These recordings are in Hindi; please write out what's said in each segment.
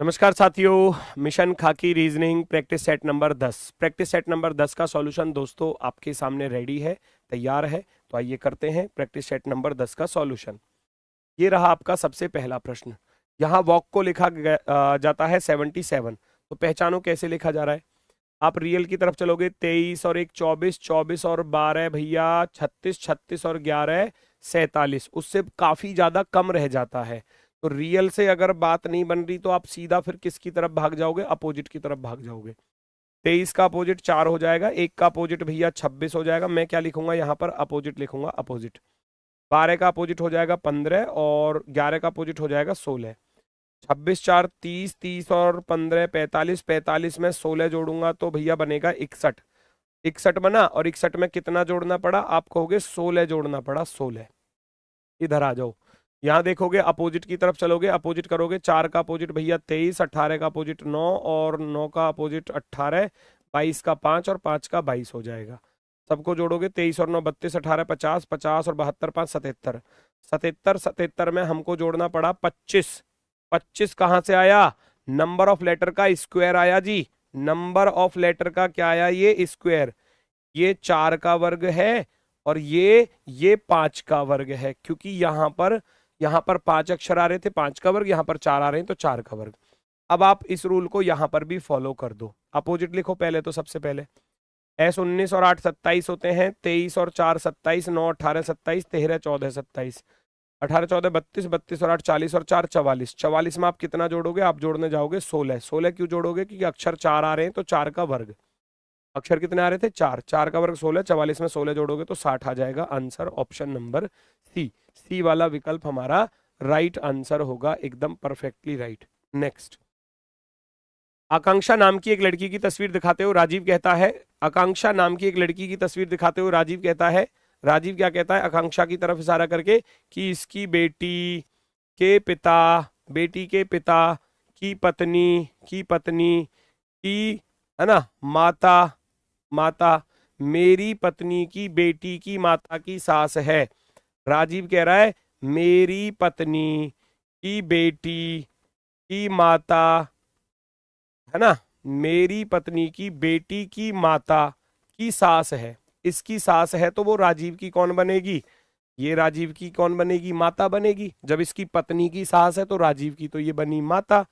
नमस्कार साथियों, मिशन खाकी reasoning practice set number 10। Practice set number 10 का सॉल्यूशन दोस्तों आपके सामने रेडी है, तैयार है। तो आइए करते हैं प्रैक्टिस सेट नंबर 10 का सॉल्यूशन। ये रहा आपका सबसे पहला प्रश्न। यहाँ वॉक को लिखा जाता है 77। तो पहचानो कैसे लिखा जा रहा है। आप रियल की तरफ चलोगे, 23 और 1 24, 24 और 12 भैया 36, 36 और 11 47, उससे काफी ज्यादा कम रह जाता है। तो रियल से अगर बात नहीं बन रही तो आप सीधा फिर किसकी तरफ भाग जाओगे? अपोजिट की तरफ भाग जाओगे। 23 का अपोजिट 4 हो जाएगा, 1 का अपोजिट भैया 26 हो जाएगा। मैं क्या लिखूंगा यहाँ पर? अपोजिट लिखूंगा, अपोजिट। 12 का अपोजिट हो जाएगा 15 और 11 का अपोजिट हो जाएगा 16। 26 4 30, 30 और 15 45, 45 में 16 जोड़ूंगा तो भैया बनेगा 61। 61 बना और 61 में कितना जोड़ना पड़ा? आप कहोगे 16 जोड़ना पड़ा, 16। इधर आ जाओ, यहाँ देखोगे अपोजिट की तरफ चलोगे, अपोजिट करोगे। 4 का अपोजिट भैया 23, 18 का अपोजिट 9 और 9 का अपोजिट 18, 22 का 5 और 5 का 22 हो जाएगा। सबको जोड़ोगे, 23 और 9 32, 18 50, 50 और 72 5 77। 77 77 में हमको जोड़ना पड़ा 25। 25 कहाँ से आया? नंबर ऑफ लेटर का स्क्वायर आया जी। नंबर ऑफ लेटर का क्या आया? ये स्क्वायर। ये 4 का वर्ग है और ये 5 का वर्ग है, क्योंकि यहां पर 5 अक्षर आ रहे थे, 5 का वर्ग। यहां पर 4 आ रहे हैं तो 4 का वर्ग। अब आप इस रूल को यहां पर भी फॉलो कर दो। अपोजिट लिखो पहले, तो सबसे पहले S 19 और 8 27 होते हैं। 23 और 4 27, 9 18 27, 13 14 27, 18 14 32, 32 और 8 40 और 4 44। 44 में आप कितना जोड़ोगे? आप जोड़ने जाओगे 16। 16 क्यों जोड़ोगे? क्योंकि अक्षर 4 आ रहे हैं तो 4 का वर्ग। अक्षर कितने आ रहे थे? 4। 4 का वर्ग 16, 44 में 16 जोड़ोगे तो 60 आ जाएगा। Answer option number C. C वाला विकल्प हमारा राइट आंसर होगा, एकदम परफेक्टली राइट। नेक्स्ट, आकांक्षा नाम की एक लड़की की तस्वीर दिखाते हुए राजीव कहता है, आकांक्षा नाम की एक लड़की की तस्वीर दिखाते हुए राजीव कहता है, राजीव क्या कहता है आकांक्षा की तरफ इशारा करके? कि इसकी के पिता बेटी के पिता की पत्नी की, है ना, माता माता मेरी पत्नी की बेटी की माता की सास है। राजीव कह रहा है मेरी पत्नी की बेटी की माता, है ना, मेरी पत्नी की बेटी की माता की सास है। इसकी सास है तो वो राजीव की कौन बनेगी? ये राजीव की कौन बनेगी? माता बनेगी। जब इसकी पत्नी की सास है तो राजीव की तो ये बनी माता।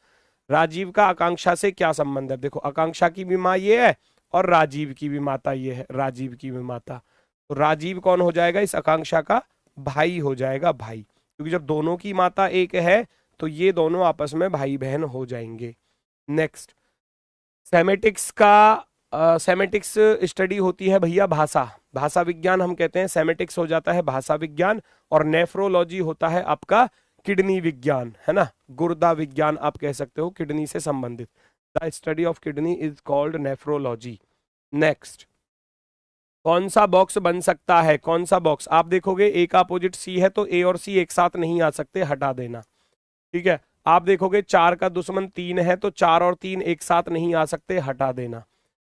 राजीव का आकांक्षा से क्या संबंध है? देखो, आकांक्षा की भी माँ ये है और राजीव की भी माता ये है, राजीव की भी माता। तो राजीव कौन हो जाएगा? इस आकांक्षा का भाई हो जाएगा, भाई। क्योंकि जब दोनों की माता एक है तो ये दोनों आपस में भाई बहन हो जाएंगे। नेक्स्ट, सेमेटिक्स का सेमेटिक्स स्टडी होती है भैया भाषा, भाषा विज्ञान हम कहते हैं। सेमेटिक्स हो जाता है भाषा विज्ञान और नेफ्रोलॉजी होता है आपका किडनी विज्ञान, है ना, गुर्दा विज्ञान आप कह सकते हो, किडनी से संबंधित। The study of kidney is called nephrology. Next, कौन सा बॉक्स बन सकता है? कौन सा बॉक्स? आप देखोगे ए का अपोजिट सी है तो ए और सी एक साथ नहीं आ सकते, हटा देना। ठीक है। आप देखोगे 4 का दुश्मन 3 है तो 4 और 3 एक साथ नहीं आ सकते, हटा देना।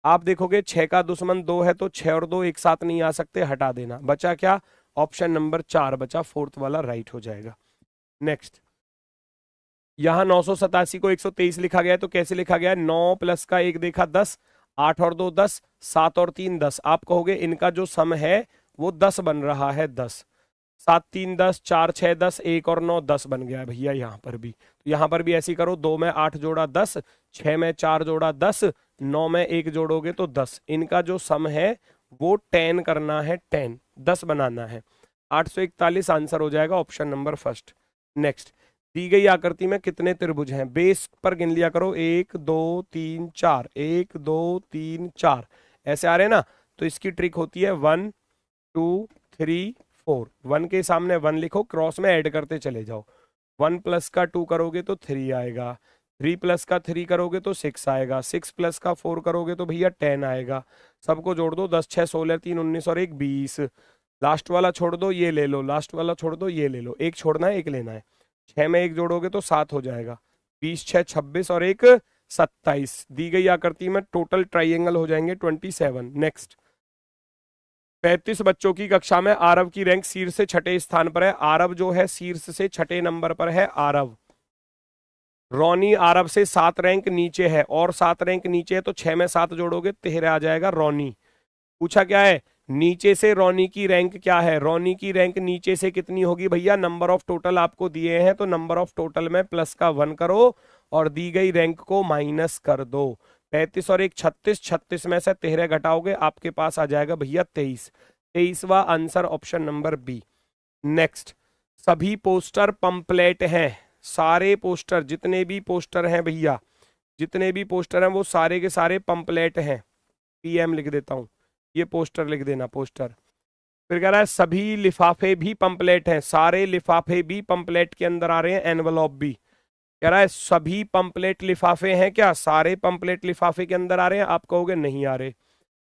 आप देखोगे 6 का दुश्मन 2 है तो 6 और 2 एक साथ नहीं आ सकते, हटा देना। बचा क्या? ऑप्शन नंबर 4 बचा, फोर्थ वाला राइट हो जाएगा। नेक्स्ट, यहाँ 987 को 123 लिखा गया है तो कैसे लिखा गया है? 9 प्लस का 1 देखा 10, 8 और 2 10, 7 और 3 10। आप कहोगे इनका जो सम है वो 10 बन रहा है, 10। 7 3 10, 4 6 10, 1 और 9 10 बन गया भैया यहाँ पर भी। तो यहाँ पर भी ऐसी करो, 2 में 8 जोड़ा 10, 6 में 4 जोड़ा 10, 9 में 1 जोड़ोगे तो 10। इनका जो सम है वो 10 करना है, 10 10 बनाना है। 841 आंसर हो जाएगा, ऑप्शन नंबर फर्स्ट। नेक्स्ट, दी गई आकृति में कितने त्रिभुज हैं? बेस पर गिन लिया करो, 1 2 3 4, 1 2 3 4 ऐसे आ रहे हैं ना। तो इसकी ट्रिक होती है 1 2 3 4। 1 के सामने 1 लिखो, क्रॉस में ऐड करते चले जाओ। 1 प्लस का 2 करोगे तो 3 आएगा, 3 प्लस का 3 करोगे तो 6 आएगा, 6 प्लस का 4 करोगे तो भैया 10 आएगा। सबको जोड़ दो, 10 6 16 3 19 और 1 20। लास्ट वाला छोड़ दो, ये ले लो, लास्ट वाला छोड़ दो, ये ले लो। एक छोड़ना है, एक लेना है। 6 में 1 जोड़ोगे तो 7 हो जाएगा, 20 6 26 और 1 27। दी गई आकृति में टोटल ट्राइंगल हो जाएंगे 27। नेक्स्ट, 35 बच्चों की कक्षा में आरव की रैंक शीर्ष से छठे स्थान पर है। आरव जो है शीर्ष से छठे नंबर पर है, आरव। रोनी आरब से 7 रैंक नीचे है, और 7 रैंक नीचे है तो 6 में 7 जोड़ोगे 13 आ जाएगा रोनी। पूछा क्या है, नीचे से रोनी की रैंक क्या है, रोनी की रैंक नीचे से कितनी होगी भैया, नंबर ऑफ टोटल आपको दिए हैं तो नंबर ऑफ टोटल में प्लस का 1 करो और दी गई रैंक को माइनस कर दो। 35 और 1 36, 36 में से 13 घटाओगे आपके पास आ जाएगा भैया 23। 23वां answer option number B. Next, सभी पोस्टर पंपलेट हैं, सारे पोस्टर जितने भी पोस्टर हैं भैया, जितने भी पोस्टर हैं वो सारे के सारे पंपलेट हैं। पीएम लिख देता हूं, ये पोस्टर लिख देना पोस्टर। फिर कह रहा है सभी लिफाफे भी पंपलेट हैं, सारे लिफाफे भी पंपलेट के अंदर आ रहे हैं, एनवलॉप भी। कह रहा है सभी पंपलेट लिफाफे हैं क्या, सारे पंपलेट लिफाफे के अंदर आ रहे हैं, आप कहोगे नहीं आ रहे।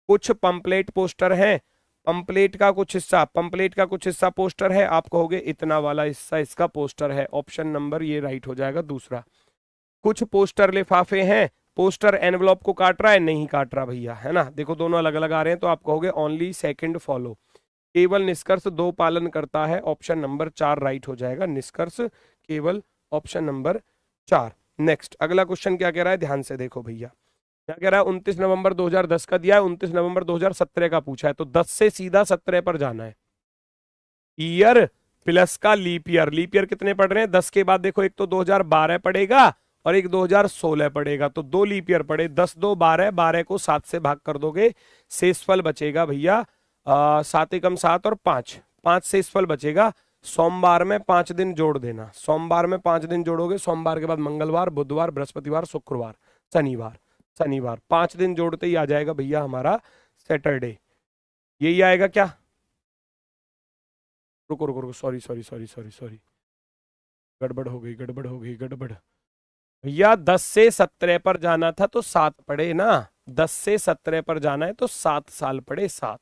कुछ पंपलेट पोस्टर हैं, पंपलेट का कुछ हिस्सा, पंपलेट का कुछ हिस्सा पोस्टर है, आप कहोगे इतना वाला हिस्सा इसका पोस्टर है, ऑप्शन नंबर ये राइट हो जाएगा दूसरा। कुछ पोस्टर लिफाफे हैं, पोस्टर एनवलॉप को काट रहा है, नहीं काट रहा भैया, है ना, देखो दोनों अलग अलग आ रहे हैं तो आप कहोगे ओनली सेकंड फॉलो। केवल निष्कर्ष दो पालन करता है, ऑप्शन नंबर 4 राइट हो जाएगा, निष्कर्ष केवल ऑप्शन नंबर 4। नेक्स्ट, अगला क्वेश्चन क्या कह रहा है, ध्यान से देखो भैया। क्या कह रहा है, 29 नवंबर 2010 का दिया है, 29 नवंबर 2017 का पूछा है, तो 10 से सीधा 17 पर जाना है। ईयर प्लस का लीप ईयर, लीप ईयर कितने पढ़ रहे हैं, 10 के बाद देखो एक तो 2012 पड़ेगा और एक 2016 पड़ेगा, तो 2 लीप ईयर पड़े, 10 2 12, 12 को 7 से भाग कर दोगे, शेषफल बचेगा भैया 7 एकम 7 और 5, 5 शेषफल बचेगा। सोमवार में 5 दिन जोड़ देना, सोमवार में 5 दिन जोड़ोगे, सोमवार के बाद मंगलवार, बुधवार, बृहस्पतिवार, शुक्रवार, शनिवार, शनिवार 5 दिन जोड़ते ही आ जाएगा भैया हमारा सैटरडे। यही आएगा क्या, रुको रुको रुको, sorry sorry sorry sorry sorry, गड़बड़ हो गई गड़बड़ हो गई गड़बड़ भैया। 10 से 17 पर जाना था तो 7 पड़े ना, 10 से 17 पर जाना है तो 7 साल पड़े, 7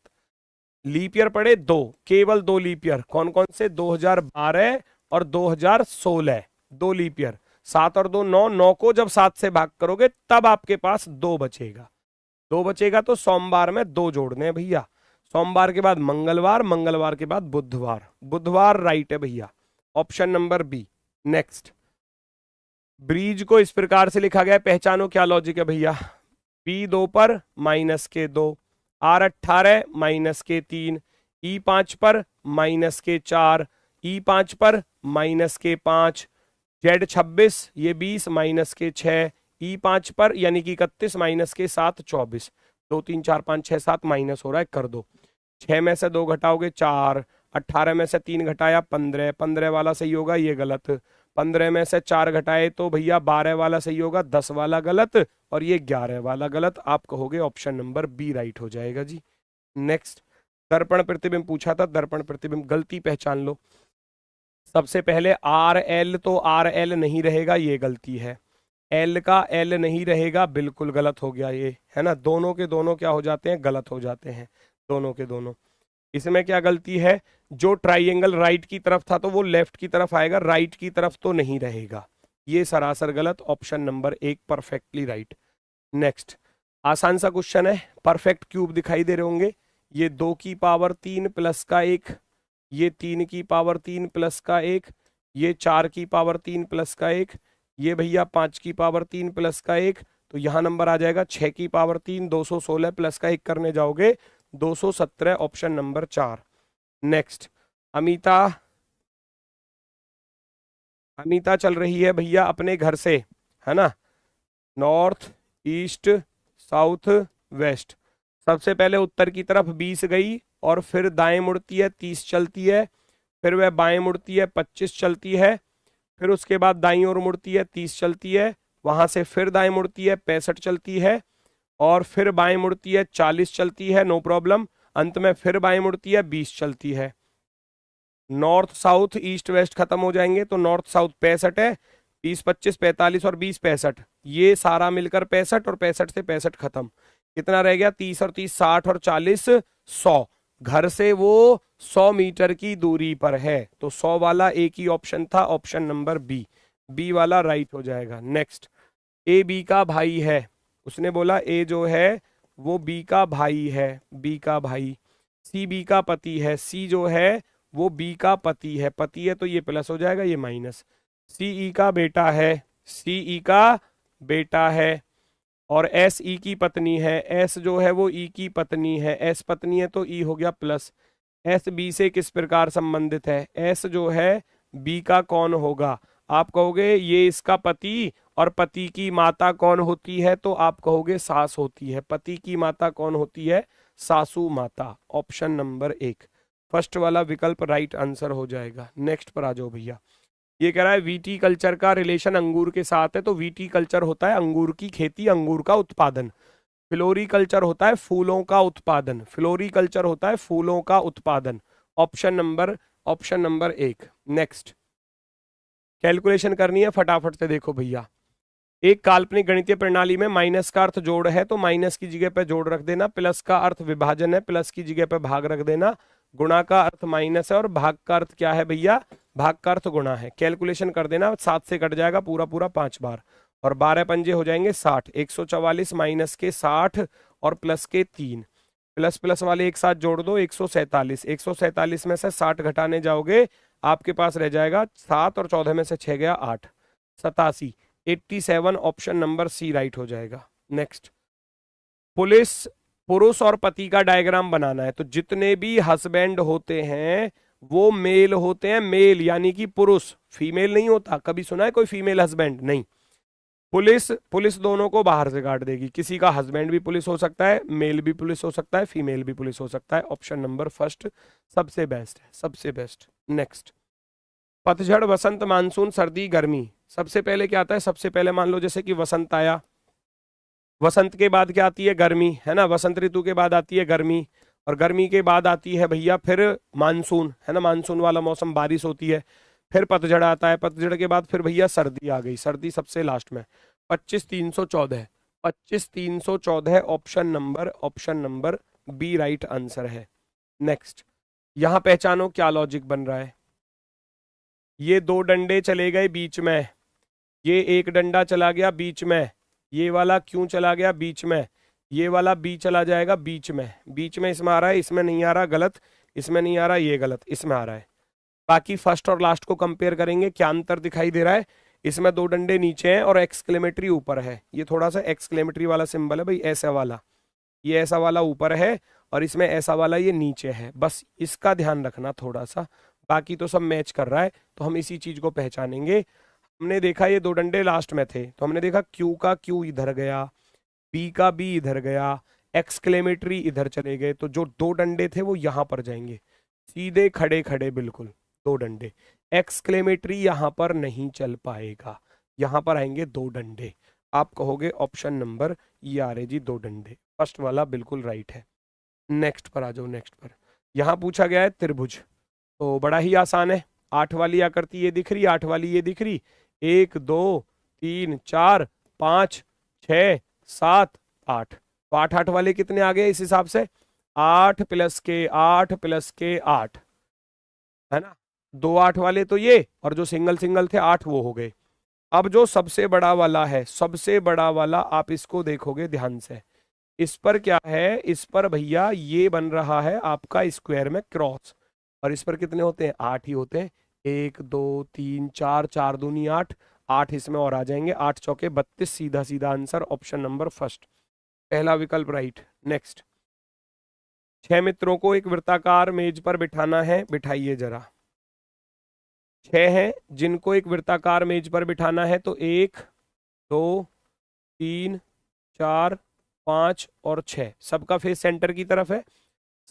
लीप ईयर पड़े 2, केवल 2 लीप ईयर, कौन कौन से, 2012 और 2016, 2 लीप ईयर, 7 और 2 9, 9 को जब 7 से भाग करोगे तब आपके पास 2 बचेगा, 2 बचेगा तो सोमवार में 2 जोड़ने हैं भैया, सोमवार के बाद मंगलवार, मंगलवार के बाद बुधवार, बुधवार राइट है भैया, ऑप्शन नंबर बी। नेक्स्ट, ब्रीज को इस प्रकार से लिखा गया है, पहचानो क्या लॉजिक है भैया। P2 पर माइनस के 2, R18 माइनस के 3, E5 पर माइनस के 4, E5 पर माइनस के 5, Z26 ये 20 माइनस के 6, E5 पर यानी कि 31 माइनस के 7 24, 2 3 4 5 6 7 माइनस हो रहा है, कर दो। 6 में से 2 घटाओगे 4, 18 में से 3 घटाया 15, 15 वाला सही होगा, ये गलत, 15 में से 4 घटाए तो भैया 12 वाला सही होगा, 10 वाला गलत और ये 11 वाला गलत, आप कहोगे ऑप्शन नंबर बी राइट हो जाएगा जी। नेक्स्ट, दर्पण प्रतिबिंब पूछा था, दर्पण प्रतिबिंब गलती पहचान लो। सबसे पहले आर एल, तो आर एल नहीं रहेगा, ये गलती है, एल का एल नहीं रहेगा, बिल्कुल गलत हो गया ये, है ना, दोनों के दोनों क्या हो जाते हैं, गलत हो जाते हैं, दोनों के दोनों। इसमें क्या गलती है, जो ट्राइंगल राइट की तरफ था तो वो लेफ्ट की तरफ आएगा, राइट की तरफ तो नहीं रहेगा, ये सरासर गलत, option number 1 perfectly right. Next, आसान सा क्वेश्चन है, परफेक्ट क्यूब दिखाई दे रहे होंगे, ये 2 की पावर 3 प्लस का 1, ये 3 की पावर 3 प्लस का 1, ये 4 की पावर 3 प्लस का 1, ये भैया 5 की पावर 3 प्लस का 1, तो यहाँ नंबर आ जाएगा 6 की पावर 3, 216 प्लस का 1 करने जाओगे 217, option number 4। Next, Amita, Amita चल रही है भैया अपने घर से, है ना, नॉर्थ ईस्ट साउथ वेस्ट, सबसे पहले उत्तर की तरफ 20 गई और फिर दाएं मुड़ती है 30 चलती है, फिर वह बाएं मुड़ती है 25 चलती है, फिर उसके बाद दाईं ओर मुड़ती है 30 चलती है, वहां से फिर दाएं मुड़ती है 65 चलती है, और फिर बाएं मुड़ती है 40 चलती है, नो प्रॉब्लम, अंत में फिर बाएं मुड़ती है 20 चलती है। नॉर्थ साउथ ईस्ट वेस्ट खत्म हो जाएंगे तो नॉर्थ साउथ 65 है, 30 25 45 और 20 65, ये सारा मिलकर 65 और 65 से 65 खत्म, कितना रह गया, 30 और 30 60 और 40 100, घर से वो 100 मीटर की दूरी पर है, तो 100 वाला एक ही ऑप्शन था, ऑप्शन नंबर बी, बी वाला राइट हो जाएगा। नेक्स्ट, ए बी का भाई है, उसने बोला ए जो है वो बी का भाई है, बी का भाई, सी बी का पति है, सी जो है वो बी का पति है, पति है तो ये प्लस हो जाएगा, ये माइनस, सी ई का बेटा है, सी ई का बेटा है और एस ई की पत्नी है, एस जो है वो ई की पत्नी है, एस पत्नी है तो ई हो गया प्लस। एस बी से किस प्रकार संबंधित है, एस जो है बी का कौन होगा, आप कहोगे ये इसका पति, और पति की माता कौन होती है, तो आप कहोगे सास होती है। पति की माता कौन होती है, सासू माता। ऑप्शन नंबर 1 फर्स्ट वाला विकल्प राइट आंसर हो जाएगा। नेक्स्ट पर आ जाओ भैया। ये कह रहा है वीटी कल्चर का रिलेशन अंगूर के साथ है, तो वीटी कल्चर होता है अंगूर की खेती, अंगूर का उत्पादन। फ्लोरी कल्चर होता है फूलों का उत्पादन, फ्लोरी कल्चर होता है फूलों का उत्पादन। Option number 1। नेक्स्ट कैलकुलेशन करनी है, फटाफट से देखो भैया। एक काल्पनिक गणितीय प्रणाली में माइनस का अर्थ जोड़ है तो माइनस की जगह पे जोड़ रख देना, प्लस का अर्थ विभाजन है प्लस की जगह पे भाग रख देना, गुणा का अर्थ माइनस है और भाग का अर्थ क्या है भैया, भाग का अर्थ गुणा है। कैलकुलेशन कर देना, 7 से कट जाएगा पूरा पूरा 5 बार, और 12 पंजे हो जाएंगे 60। 144 माइनस के 60 और प्लस के 3, प्लस प्लस वाले एक साथ जोड़ दो 147। 147 में से 60 घटाने जाओगे आपके पास रह जाएगा 7 और 14 में से 6 गया 8, 87। 87 ऑप्शन नंबर सी राइट हो जाएगा। नेक्स्ट पुरुष और पति का डायग्राम बनाना है, तो जितने भी हस्बैंड होते हैं वो मेल होते हैं, मेल यानी कि पुरुष, फीमेल नहीं होता। कभी सुना है कोई फीमेल हस्बैंड? नहीं। पुलिस दोनों को बाहर से काट देगी, किसी का हस्बैंड भी पुलिस हो सकता है, मेल भी पुलिस हो सकता है, फीमेल भी पुलिस हो सकता है। ऑप्शन नंबर फर्स्ट सबसे बेस्ट है, सबसे बेस्ट। नेक्स्ट पतझड़, वसंत, मानसून, सर्दी, गर्मी। सबसे पहले क्या आता है, सबसे पहले मान लो जैसे कि वसंत आया, वसंत के बाद क्या आती है, गर्मी, है ना, वसंत ऋतु के बाद आती है गर्मी, और गर्मी के बाद आती है भैया फिर मानसून, है ना, मानसून वाला मौसम, बारिश होती है। फिर पतझड़ आता है, पतझड़ के बाद फिर भैया सर्दी आ गई, सर्दी सबसे लास्ट में। 25 314, 25 314 option number B right answer है। नेक्स्ट यहां पहचानो क्या लॉजिक बन रहा है। ये 2 डंडे चले गए बीच में, ये एक डंडा चला गया बीच में, ये वाला क्यों चला गया बीच में, ये वाला बी चला जाएगा बीच में, बीच में इसमें आ रहा है, इसमें नहीं आ रहा, गलत, इसमें नहीं आ रहा, ये गलत, इसमें आ रहा है। बाकी फर्स्ट और लास्ट को कंपेयर करेंगे, क्या अंतर दिखाई दे रहा है, इसमें 2 डंडे नीचे हैं और एक्सक्लेमेटरी ऊपर है, ये थोड़ा सा एक्सक्लेमेटरी वाला सिंबल है भाई, ऐसा वाला, ये ऐसा वाला ऊपर है और इसमें ऐसा वाला ये नीचे है, बस इसका ध्यान रखना थोड़ा सा, बाकी तो सब मैच कर रहा है, तो हम इसी चीज को पहचानेंगे। हमने देखा ये 2 डंडे लास्ट में थे, तो हमने देखा क्यू का क्यू इधर गया, बी का बी इधर गया, एक्सक्लेमेटरी इधर चले गए, तो जो 2 डंडे थे वो यहां पर जाएंगे, सीधे खड़े खड़े बिल्कुल 2 डंडे। एक्सक्लेमेटरी यहां पर नहीं चल पाएगा, यहां पर आएंगे 2 डंडे। आप कहोगे ऑप्शन नंबर ये आ रहे जी 2 डंडे, फर्स्ट वाला बिल्कुल राइट है। नेक्स्ट पर आ जाओ। नेक्स्ट पर यहां पूछा गया है त्रिभुज, तो बड़ा ही आसान है। 8 वाली आकृति ये दिख रही, 8 वाली ये दिख रही, 1 2 3 4 5 6 7 8, तो 8 8 वाले कितने आ गए इस हिसाब से, 8 प्लस के 8 प्लस के 8, है ना, 2 8 वाले तो ये, और जो सिंगल सिंगल थे 8 वो हो गए। अब जो सबसे बड़ा वाला है, सबसे बड़ा वाला आप इसको देखोगे ध्यान से, इस पर क्या है, इस पर भैया ये बन रहा है आपका स्क्वायर में क्रॉस, और इस पर कितने होते हैं, 8 ही होते हैं, 1 2 3 4, 4 दूनी 8, 8 इसमें और आ जाएंगे, 8 चौके 32, सीधा सीधा आंसर ऑप्शन नंबर फर्स्ट, पहला विकल्प राइट। नेक्स्ट 6 मित्रों को एक वृत्ताकार मेज पर बिठाना है, बिठाइए जरा। 6 हैं जिनको एक वृत्ताकार मेज पर बिठाना है, तो 1 2 3 4 5 और 6, सबका फेस सेंटर की तरफ है।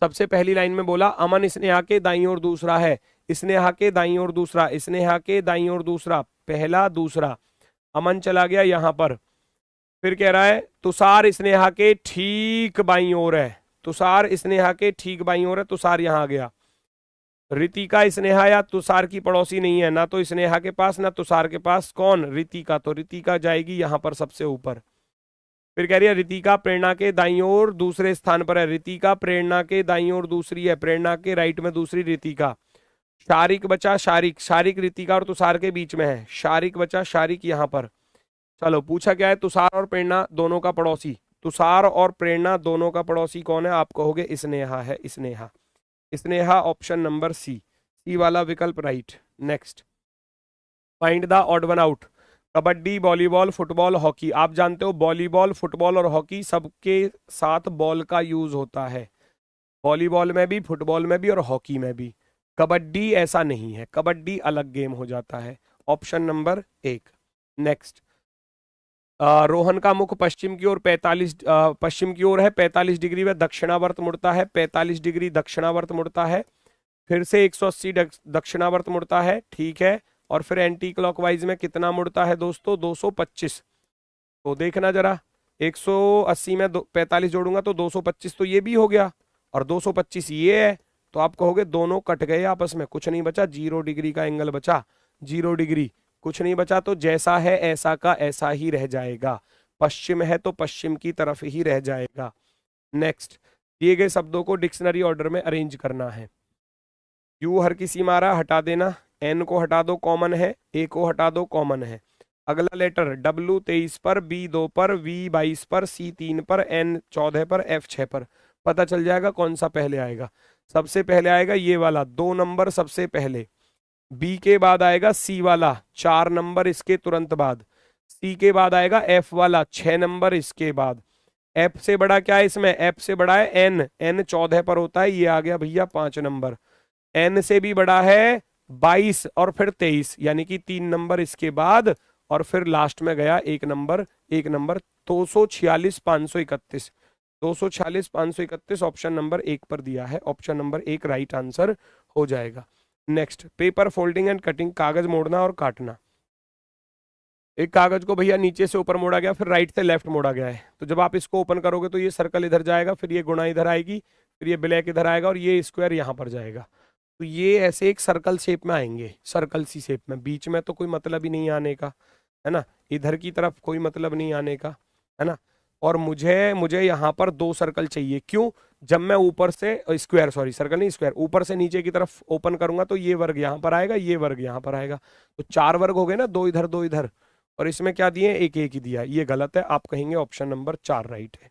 सबसे पहली लाइन में बोला अमन स्नेहा के दाईं ओर दूसरा है, स्नेहा के दाईं ओर दूसरा, स्नेहा के दाईं ओर दूसरा, पहला दूसरा, अमन चला गया यहां पर। फिर कह रहा है तुषार स्नेहा के ठीक बाईं ओर है, तुषार स्नेहा के ठीक बाईं ओर है, तुषार यहां आ गया। रितिका स्नेहा या तुषार की पड़ोसी नहीं है, ना तो स्नेहा के पास ना तुषार के पास, कौन, रितिका, तो रितिका जाएगी यहां पर सबसे ऊपर। फिर कह रही है रितिका प्रेरणा के दाईं ओर दूसरे स्थान पर है, रितिका प्रेरणा के दाईं ओर दूसरी है, प्रेरणा के राइट में दूसरी रितिका। शारिक बचा शारिक, शारिक रितिका और तुषार के बीच में है, शारिक बचा शारिक यहां पर। चलो पूछा क्या है, तुषार और प्रेरणा दोनों का पड़ोसी, तुषार और प्रेरणा दोनों का पड़ोसी कौन है, आप कहोगे स्नेहा है, Sneha, Sneha option number C, C वाला विकल्प right. Next find the odd one out, kabaddi, volleyball, football, hockey. आप जानते हो वॉलीबॉल, फुटबॉल और हॉकी सबके साथ बॉल का यूज होता है, वॉलीबॉल में भी, फुटबॉल में भी और हॉकी में भी। कबड्डी ऐसा नहीं है, कबड्डी अलग गेम हो जाता है। Option number 1। नेक्स्ट, रोहन का मुख पश्चिम की ओर 45 पश्चिम की ओर है, 45 डिग्री में दक्षिणावर्त मुड़ता है, 45 डिग्री दक्षिणावर्त मुड़ता है, फिर से 180 दक्षिणावर्त मुड़ता है, ठीक है, और फिर एंटी क्लॉकवाइज में कितना मुड़ता है दोस्तों, 225। तो देखना जरा, 180 में 45 जोड़ूंगा तो 225 तो ये भी हो गया, और 225 ये है, तो आप कहोगे दोनों कट गए आपस में, कुछ नहीं बचा, 0 डिग्री का एंगल बचा, 0 डिग्री, कुछ नहीं बचा, तो जैसा है ऐसा का ऐसा ही रह जाएगा, पश्चिम है तो पश्चिम की तरफ ही रह जाएगा। नेक्स्ट, दिए गए शब्दों को डिक्शनरी ऑर्डर में अरेंज करना है। यू हर किसी मारा, हटा देना, एन को हटा दो कॉमन है, ए को हटा दो कॉमन है। अगला लेटर डब्ल्यू 23 पर, बी 2 पर, वी 22 पर, सी 3 पर, एन 14 पर, एफ 6 पर। पता चल जाएगा कौन सा पहले आएगा। सबसे पहले आएगा ये वाला 2 नंबर सबसे पहले, बी के बाद आएगा सी वाला 4 नंबर इसके तुरंत बाद, सी के बाद आएगा एफ वाला 6 नंबर इसके बाद। एफ से बड़ा क्या है इसमें, एफ से बड़ा है एन, एन 14 पर होता है, ये आ गया भैया 5 नंबर। एन से भी बड़ा है 22 और फिर 23, यानी कि 3 नंबर इसके बाद, और फिर लास्ट में गया 1 नंबर, 1 नंबर 246 531, 246 531 ऑप्शन नंबर 1 पर दिया है, ऑप्शन नंबर 1 राइट आंसर हो जाएगा। Next, paper folding and cutting, कागज मोड़ना और काटना। एक कागज को भैया नीचे से ऊपर मोड़ा गया, फिर राइट से लेफ्ट मोड़ा गया है, तो जब आप इसको ओपन करोगे तो ये सर्कल इधर जाएगा, फिर ये गुणा इधर आएगी, फिर ये ब्लैक इधर आएगा, और ये स्क्वायर यहाँ पर जाएगा। तो ये ऐसे एक सर्कल शेप में आएंगे, सर्कल सी शेप में, बीच में तो कोई मतलब ही नहीं आने का, है ना, इधर की तरफ कोई मतलब नहीं आने का, है ना। और मुझे मुझे यहाँ पर 2 सर्कल चाहिए, क्यों, जब मैं ऊपर से स्क्वायर, सॉरी सर्कल नहीं स्क्वायर, ऊपर से नीचे की तरफ ओपन करूंगा तो ये वर्ग यहाँ पर आएगा, ये वर्ग यहाँ पर आएगा, तो 4 वर्ग हो गए ना, 2 इधर 2 इधर, और इसमें क्या दिए, एक एक ही दिया, ये गलत है, आप कहेंगे ऑप्शन नंबर 4 राइट है।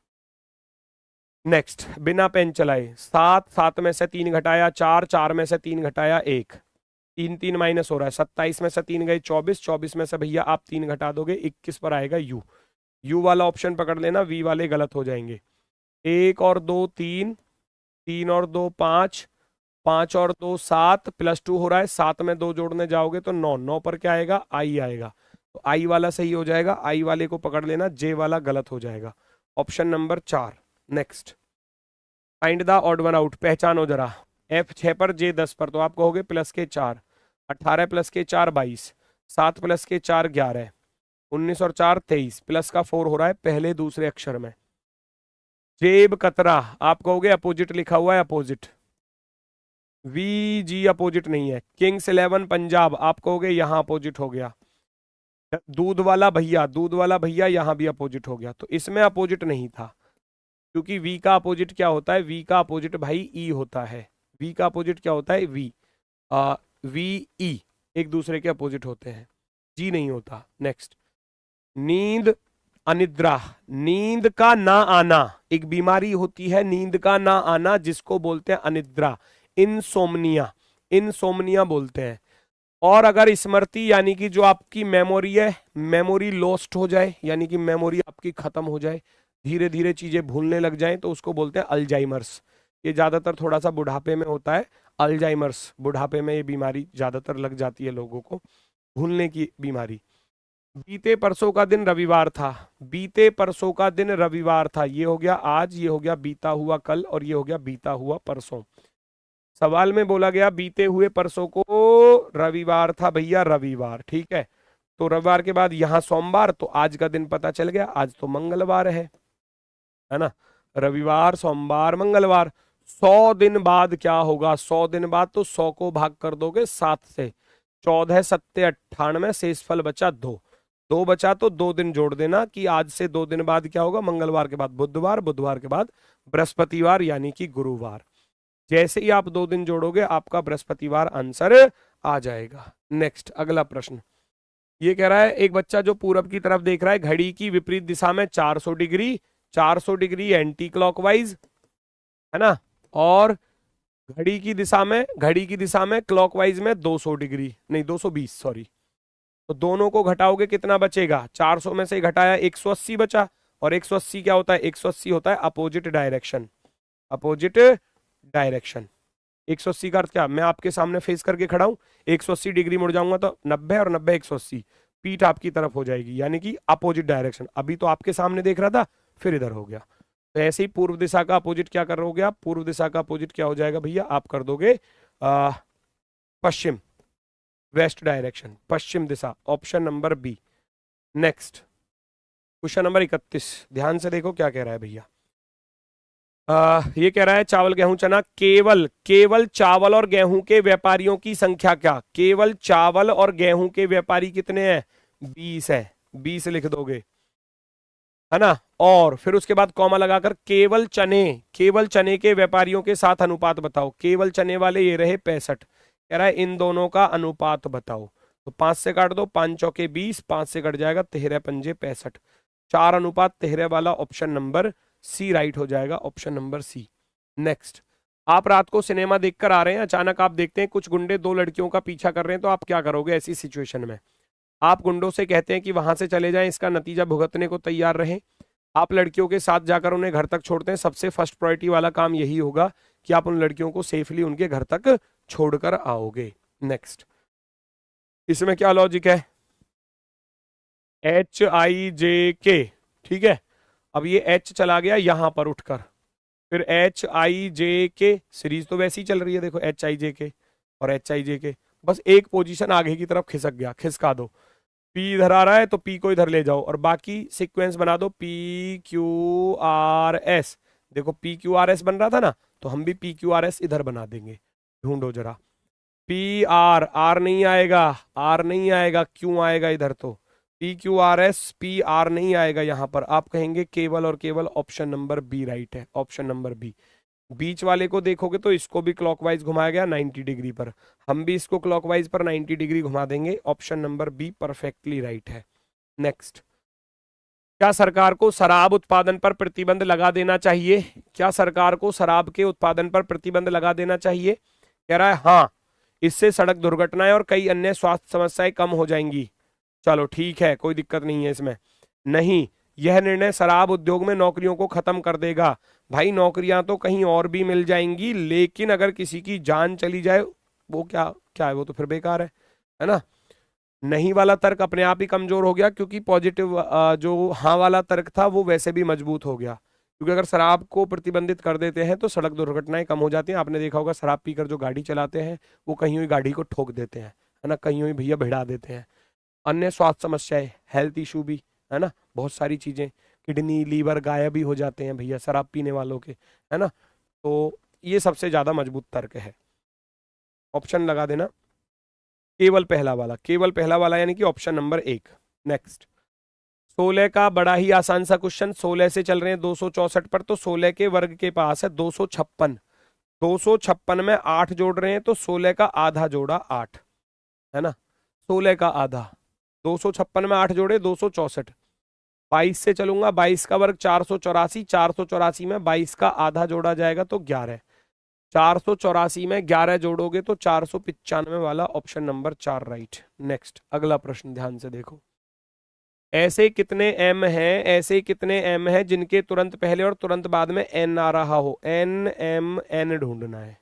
नेक्स्ट, बिना पेन चलाए 7, 7 में से 3 घटाया 4, 4 में से 3 घटाया 1, 3 3 माइनस हो रहा है, 27 में से 3 गए 24, 24 में से भैया आप 3 घटा दोगे 21 पर आएगा यू, यू वाला ऑप्शन पकड़ लेना, वी वाले गलत हो जाएंगे। 1 और 2 3, 3 और 2 5, 5 और 2 7, +2 हो रहा है, 7 में 2 जोड़ने जाओगे तो 9, 9 पर क्या आएगा, आई आएगा, तो आई वाला सही हो जाएगा, आई वाले को पकड़ लेना, जे वाला गलत हो जाएगा, option number 4। Next, find the odd one out, पहचानो जरा, एफ 6 पर, जे 10 पर, तो आप कहोगे प्लस के 4, 18 प्लस के 4 22, 7 प्लस के 4 11, 19 और 4 23, प्लस का 4 हो रहा है पहले दूसरे अक्षर में। जेब कतरा, आप कहोगे अपोजिट लिखा हुआ है, अपोजिट, वी जी अपोजिट नहीं है। किंग्स 11 पंजाब, आप कहोगे यहां अपोजिट हो गया। दूध वाला भैया, दूध वाला भैया यहां भी अपोजिट हो गया, तो इसमें अपोजिट नहीं था, क्योंकि वी का अपोजिट क्या होता है, वी का अपोजिट भाई ई होता है, वी का अपोजिट क्या होता है, वी, वी ई एक दूसरे के अपोजिट होते हैं, जी नहीं होता। नेक्स्ट, नींद अनिद्रा, नींद का ना आना, एक बीमारी होती है नींद का ना आना, जिसको बोलते हैं अनिद्रा, इनसोमनिया, इनसोमनिया बोलते हैं। और अगर स्मृति यानी कि जो आपकी मेमोरी है, मेमोरी लॉस्ट हो जाए, यानी कि मेमोरी आपकी खत्म हो जाए, धीरे धीरे चीजें भूलने लग जाएं, तो उसको बोलते हैं अल्जाइमर्स। ये ज्यादातर थोड़ा सा बुढ़ापे में होता है, अल्जाइमर्स, बुढ़ापे में ये बीमारी ज्यादातर लग जाती है लोगों को, भूलने की बीमारी। बीते परसों का दिन रविवार था, बीते परसों का दिन रविवार था, ये हो गया आज, ये हो गया बीता हुआ कल, और ये हो गया बीता हुआ परसों। सवाल में बोला गया बीते हुए परसों को रविवार था भैया, रविवार, ठीक है, तो रविवार के बाद यहां सोमवार, तो आज का दिन पता चल गया, आज तो मंगलवार है ना, रविवार सोमवार मंगलवार। 100 दिन बाद क्या होगा, 100 दिन बाद तो 100 को भाग कर दोगे 7 से, 14 7 98, शेषफल बचा 2, 2 बचा तो 2 दिन जोड़ देना, कि आज से 2 दिन बाद क्या होगा, मंगलवार के बाद बुधवार, बुधवार के बाद बृहस्पतिवार यानी कि गुरुवार। जैसे ही आप 2 दिन जोड़ोगे आपका बृहस्पतिवार आंसर आ जाएगा। नेक्स्ट, अगला प्रश्न ये कह रहा है, एक बच्चा जो पूरब की तरफ देख रहा है, घड़ी की विपरीत दिशा में 400 डिग्री, 400 डिग्री एंटी क्लॉकवाइज, है ना, और घड़ी की दिशा में क्लॉकवाइज में 200 डिग्री नहीं 220, सॉरी तो दोनों को घटाओगे कितना बचेगा, 400 में से घटाया 180 बचा, और 180 क्या होता है, 180 होता है अपोजिट डायरेक्शन, अपोजिट डायरेक्शन। 180 का अर्थ क्या, मैं आपके सामने फेस करके खड़ा हूं, 180 डिग्री मुड़ जाऊंगा तो 90 और 90 180, पीठ आपकी तरफ हो जाएगी, यानी कि अपोजिट डायरेक्शन। अभी तो आपके सामने देख रहा था, फिर इधर हो गया। तो ऐसे ही पूर्व दिशा का अपोजिट क्या कर रहोगे आप, पूर्व दिशा का अपोजिट क्या हो जाएगा भैया, आप कर दोगे पश्चिम, वेस्ट डायरेक्शन, पश्चिम दिशा, option number B. Next question number 31, ध्यान से देखो क्या कह रहा है भैया। ये कह रहा है चावल गेहूं चना, केवल केवल चावल और गेहूं के व्यापारियों की संख्या क्या, केवल चावल और गेहूं के व्यापारी कितने हैं, 20 है, 20 लिख दोगे, है ना। और फिर उसके बाद कॉमा लगाकर केवल चने के व्यापारियों के साथ अनुपात बताओ, केवल चने वाले ये रहे 65, कह रहा है इन दोनों का अनुपात बताओ। तो 5 से काट दो, 5 चौके 20, 5 से कट जाएगा 13 पंजे 65, 4 अनुपात 13 वाला ऑप्शन नंबर सी राइट हो जाएगा, ऑप्शन नंबर सी। नेक्स्ट, आप रात को सिनेमा देखकर आ रहे हैं, अचानक आप देखते हैं कुछ गुंडे 2 लड़कियों का पीछा कर रहे हैं, तो आप क्या करोगे ऐसी सिचुएशन में। आप गुंडों से कहते हैं कि वहां से चले जाएं, इसका नतीजा भुगतने को तैयार रहें। आप लड़कियों के साथ जाकर उन्हें घर तक छोड़ते हैं, सबसे फर्स्ट प्रायोरिटी वाला काम यही होगा कि आप उन लड़कियों को सेफली उनके घर तक छोड़कर आओगे। नेक्स्ट, इसमें क्या लॉजिक है, HIJK, ठीक है। अब ये H चला गया यहां पर उठकर, फिर HIJK, सीरीज तो वैसी ही चल रही है, देखो HIJK और HIJK, बस एक पोजीशन आगे की तरफ खिसक गया, खिसका दो। P इधर आ रहा है तो P को इधर ले जाओ, और बाकी सीक्वेंस बना दो PQRS, देखो PQRS बन रहा था ना, तो हम भी PQRS इधर बना देंगे। ढूंढो जरा, PR, R नहीं आएगा, R नहीं आएगा, क्यों आएगा इधर, तो PQRS PR नहीं आएगा यहां पर, आप कहेंगे केवल और केवल ऑप्शन नंबर बी राइट है, ऑप्शन नंबर बी। बीच वाले को देखोगे तो इसको भी क्लॉकवाइज घुमाया गया 90 डिग्री पर, हम भी इसको क्लॉकवाइज पर 90 डिग्री घुमा देंगे, option number be perfectly right है। नेक्स्ट, क्या सरकार को शराब उत्पादन पर प्रतिबंध लगा देना चाहिए, क्या सरकार को शराब के उत्पादन पर प्रतिबंध लगा देना चाहिए, कह रहा है हाँ, इससे सड़क दुर्घटनाएं और कई अन्य स्वास्थ्य समस्याएं कम हो जाएंगी। चलो ठीक है, कोई दिक्कत नहीं है इसमें। नहीं, यह निर्णय शराब उद्योग में नौकरियों को खत्म कर देगा। भाई नौकरियां तो कहीं और भी मिल जाएंगी, लेकिन अगर किसी की जान चली जाए वो क्या क्या है, वो तो फिर बेकार है ना। नहीं वाला तर्क अपने आप ही कमजोर हो गया, क्योंकि पॉजिटिव जो हाँ वाला तर्क था वो वैसे भी मजबूत हो गया, क्योंकि अगर शराब को प्रतिबंधित कर देते हैं तो सड़क दुर्घटनाएं कम हो जाती हैं। आपने देखा होगा शराब पीकर जो गाड़ी चलाते हैं वो कहीं हुई गाड़ी को ठोक देते हैं, है ना, कहीं हुई भैया भिड़ा देते हैं। अन्य स्वास्थ्य समस्याएं, हेल्थ इशू भी, है ना, बहुत सारी चीजें, किडनी लीवर गायब भी हो जाते हैं भैया शराब पीने वालों के, है ना। तो ये सबसे ज्यादा मजबूत तर्क है, ऑप्शन लगा देना केवल पहला वाला, केवल पहला वाला यानी कि ऑप्शन नंबर 1। नेक्स्ट, 16 का बड़ा ही आसान सा क्वेश्चन, 16 से चल रहे हैं 264 पर, तो 16 के वर्ग के पास है 256, 256 में 8 जोड़ रहे हैं, तो 16 का आधा जोड़ा 8, है ना, 16 का आधा, 256 में 8 जोड़े 264, 22 से चलूंगा, 22 का वर्ग 484, 484 में 22 का आधा जोड़ा जाएगा तो 11, 484 में 11 जोड़ोगे तो 495 वाला ऑप्शन नंबर 4 राइट। नेक्स्ट, अगला प्रश्न ध्यान से देखो, ऐसे कितने m हैं, ऐसे कितने m हैं जिनके तुरंत पहले और तुरंत बाद में n आ रहा हो, n m n ढूंढना है,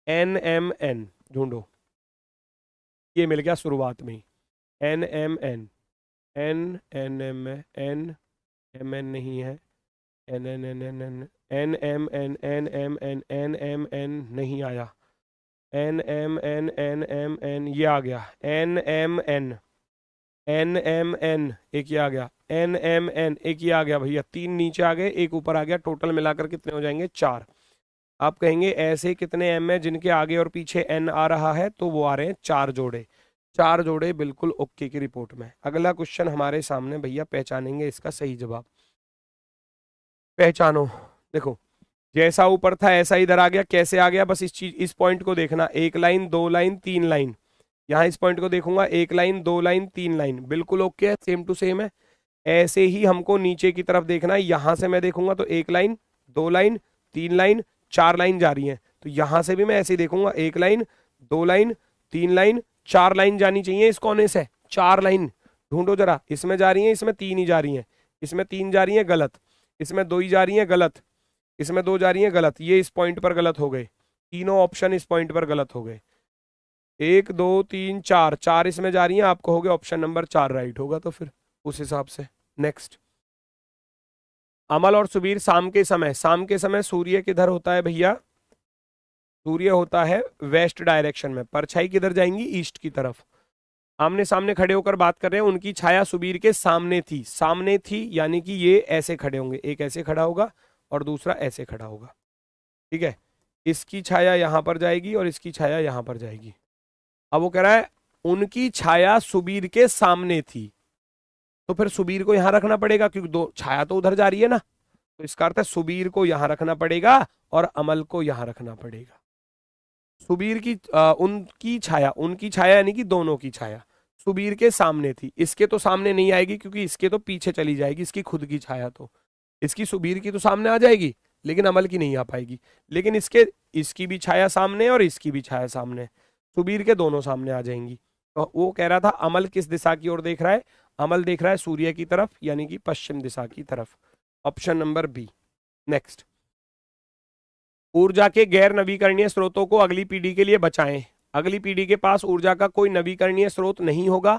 n m n ढूंढो, ये मिल गया शुरुआत में ही, n m n, n n m n m n नहीं है, n n n n n n m n n m n n m n नहीं आया, n m n n m n ये आ गया, n m n n m n एक ये आ गया, n m n एक ये आ गया भैया, 3 नीचे आ गए, एक ऊपर आ गया, टोटल मिलाकर कितने हो जाएंगे 4। आप कहेंगे ऐसे कितने m है जिनके आगे और पीछे n आ रहा है, तो वो आ रहे हैं 4 जोड़े, 4 जोड़े बिल्कुल ओके की रिपोर्ट में। अगला क्वेश्चन हमारे सामने भैया, पहचानेंगे इसका सही जवाब, पहचानो। देखो जैसा ऊपर था ऐसा इधर आ गया, कैसे आ गया, बस इस पॉइंट को देखना, 1 लाइन 2 लाइन 3 लाइन, यहाँ इस पॉइंट को देखूंगा 1 लाइन 2 लाइन 3 लाइन, बिल्कुल ओके है, सेम टू सेम है। ऐसे ही हमको नीचे की तरफ देखना है, यहां से मैं देखूंगा तो 1 लाइन 2 लाइन 3 लाइन 4 लाइन जा रही है, तो यहां से भी मैं ऐसे ही देखूंगा, 1 लाइन 2 लाइन 3 लाइन 4 लाइन जानी चाहिए इस कोने से, 4 लाइन ढूंढो जरा, इसमें जा रही है, इसमें 3 ही जा रही हैं, इसमें 3 जा रही हैं गलत, इसमें 2 ही जा रही हैं गलत, इसमें 2 जा रही हैं गलत, ये इस पॉइंट पर गलत हो गए, तीनों ऑप्शन इस पॉइंट पर गलत हो गए। 1 2 3 4, 4 इसमें जा रही हैं, आप कहोगे ऑप्शन नंबर 4 राइट होगा, तो फिर उस हिसाब से। नेक्स्ट, अमल और सुबीर शाम के समय सूर्य किधर होता है भैया? सूर्य होता है वेस्ट डायरेक्शन में, परछाई किधर जाएंगी? ईस्ट की तरफ। आमने सामने खड़े होकर बात कर रहे हैं, उनकी छाया सुबीर के सामने थी, सामने थी यानी कि ये ऐसे खड़े होंगे, एक ऐसे खड़ा होगा और दूसरा ऐसे खड़ा होगा, ठीक है। इसकी छाया यहां पर जाएगी और इसकी छाया यहां पर जाएगी। अब वो कह रहा है उनकी छाया सुबीर के सामने थी, तो फिर सुबीर को यहां रखना पड़ेगा क्योंकि दो छाया तो उधर जा रही है ना, तो इसका अर्थ है सुबीर को यहां रखना पड़ेगा और अमल को यहां रखना पड़ेगा। सुबीर की उनकी छाया यानी कि दोनों की छाया सुबीर के सामने थी, इसके तो सामने नहीं आएगी क्योंकि इसके तो पीछे चली जाएगी इसकी खुद की छाया, तो इसकी सुबीर की तो सामने आ जाएगी लेकिन अमल की नहीं आ पाएगी। लेकिन इसकी भी छाया सामने और इसकी भी छाया सामने, सुबीर के दोनों सामने आ जाएंगी। तो वो कह रहा था अमल किस दिशा की ओर देख रहा है? अमल देख रहा है सूर्य की तरफ यानी कि पश्चिम दिशा की तरफ, ऑप्शन नंबर बी। नेक्स्ट, ऊर्जा के गैर नवीकरणीय स्रोतों को अगली पीढ़ी के लिए बचाएं। अगली पीढ़ी के पास ऊर्जा का कोई नवीकरणीय स्रोत नहीं होगा।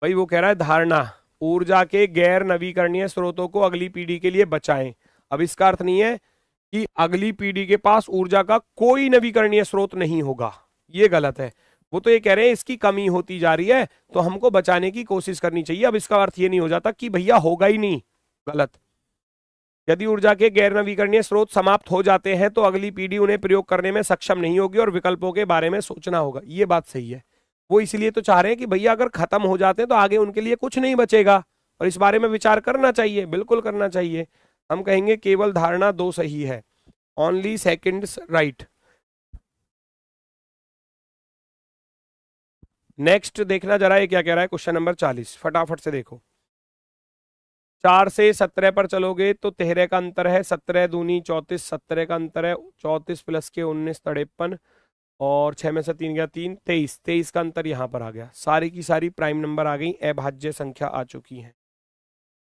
भाई वो कह रहा है धारणा, ऊर्जा के गैर नवीकरणीय स्रोतों को अगली पीढ़ी के लिए बचाएं। अब इसका अर्थ नहीं है कि अगली पीढ़ी के पास ऊर्जा का कोई नवीकरणीय स्रोत नहीं होगा, ये गलत है। वो तो ये कह रहे हैं इसकी कमी होती जा रही है तो हमको बचाने की कोशिश करनी चाहिए। अब इसका अर्थ ये नहीं हो जाता कि भैया होगा ही नहीं, गलत। यदि ऊर्जा के गैर नवीकरणीय स्रोत समाप्त हो जाते हैं तो अगली पीढ़ी उन्हें प्रयोग करने में सक्षम नहीं होगी और विकल्पों के बारे में सोचना होगा, ये बात सही है। वो इसलिए तो चाह रहे हैं कि भैया अगर खत्म हो जाते हैं तो आगे उनके लिए कुछ नहीं बचेगा और इस बारे में विचार करना चाहिए, बिल्कुल करना चाहिए। हम कहेंगे केवल धारणा 2 सही है, ओनली सेकंड राइट। नेक्स्ट देखना जरा ये क्या कह रहा है, क्वेश्चन नंबर 40, फटाफट से देखो। 4 से 17 पर चलोगे तो 13 का अंतर है, 17 दूनी 34, 17 का अंतर है 34 प्लस के 19 53 और 6 में से 3 गया 3, 23, 23 का अंतर यहाँ पर आ गया। सारी की सारी प्राइम नंबर आ गई, अभाज्य संख्या आ चुकी है,